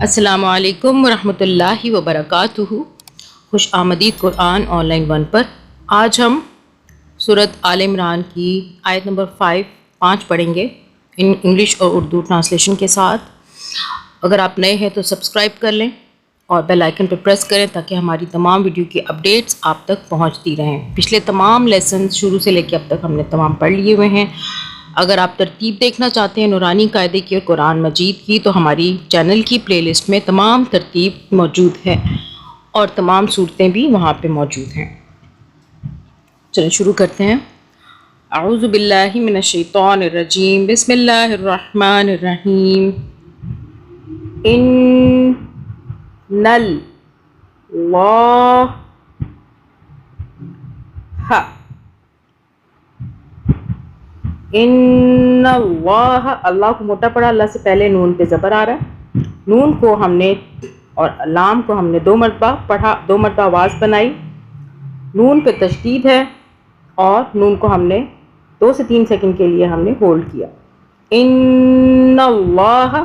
السلام علیکم ورحمۃ اللہ وبرکاتہ۔ خوش آمدید قرآن آن لائن 1 پر۔ آج ہم سورۃ آل عمران کی آیت نمبر 5 پڑھیں گے انگلش اور اردو ٹرانسلیشن کے ساتھ۔ اگر آپ نئے ہیں تو سبسکرائب کر لیں اور بیل آئکن پہ پریس کریں تاکہ ہماری تمام ویڈیو کی اپڈیٹس آپ تک پہنچتی رہیں۔ پچھلے تمام لیسنز شروع سے لے کے اب تک ہم نے تمام پڑھ لیے ہوئے ہیں۔ اگر آپ ترتیب دیکھنا چاہتے ہیں نورانی قاعدے کی اور قرآن مجید کی تو ہماری چینل کی پلے لسٹ میں تمام ترتیب موجود ہے اور تمام صورتیں بھی وہاں پہ موجود ہیں۔ چلیں شروع کرتے ہیں۔ اعوذ باللہ من الشیطان الرجیم، بسم اللہ الرحمن الرحیم۔ ان اللہ ان اللہ، اللہ کو موٹا پڑھا، اللہ سے پہلے نون پہ زبر آ رہا ہے۔ نون کو ہم نے اور لام کو ہم نے 2 مرتبہ پڑھا، 2 مرتبہ آواز بنائی۔ نون پہ تشدید ہے اور نون کو ہم نے 2 سے 3 سیکنڈ کے لیے ہم نے ہولڈ کیا۔ ان اللہ،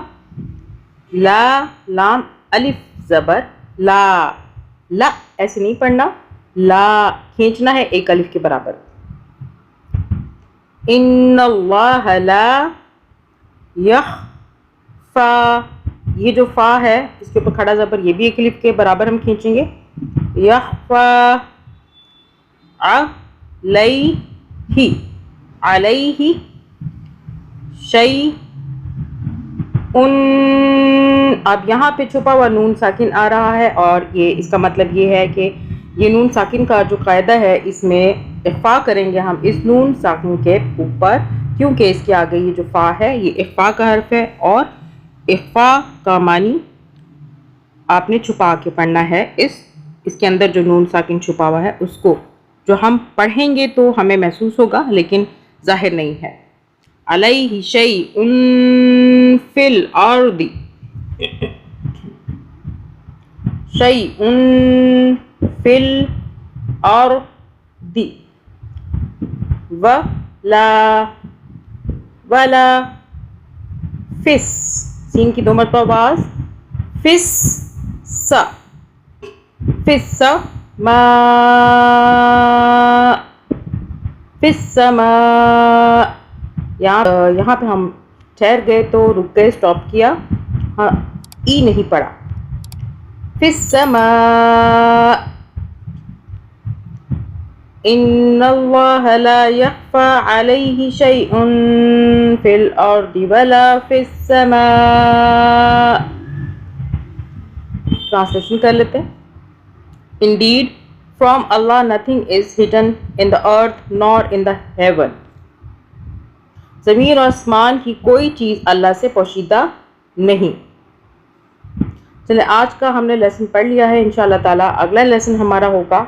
لا لام الف زبر لا، لا ایسے نہیں پڑھنا، لا کھینچنا ہے ایک الف کے برابر۔ ان اللہ لا یخفا، یہ جو فا ہے اس کے اوپر کھڑا زبر یہ بھی ایک الف کے برابر ہم کھینچیں گے۔ یخفا علیہ، علیہ شیء، اب یہاں پہ چھپا ہوا نون ساکن آ رہا ہے اور یہ اس کا مطلب یہ ہے کہ یہ نون ساکن کا جو قاعدہ ہے اس میں اخفا کریں گے ہم اس نون ساکن کے اوپر، کیونکہ اس کے آگے یہ جو فا ہے یہ اخفا کا حرف ہے اور اخفا کا معنی آپ نے چھپا کے پڑھنا ہے۔ اس کے اندر جو نون ساکن چھپا ہوا ہے اس کو جو ہم پڑھیں گے تو ہمیں محسوس ہوگا لیکن ظاہر نہیں ہے۔ علیہ شیء فی الارض، شیء فی الارض، ولا فس، سین کی 2 مرتبہ آواز، فس سا، فس سما، فس سما، یہاں پہ ہم ٹھہر گئے تو رک گئے، سٹاپ کیا، ہاں ای نہیں پڑا۔ فس سما ان اللہ لا یخفى علیہ شیء فی الارض ولا فی السماء۔ ٹرانسلیشن کر لیتے ہیں۔ Indeed, from Allah nothing is hidden in the earth nor in the heaven. زمین اور آسمان کی کوئی چیز اللہ سے پوشیدہ نہیں۔ چلیں آج کا ہم نے لیسن پڑھ لیا ہے، انشاءاللہ تعالی اگلا لیسن ہمارا ہوگا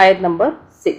آیت نمبر 6۔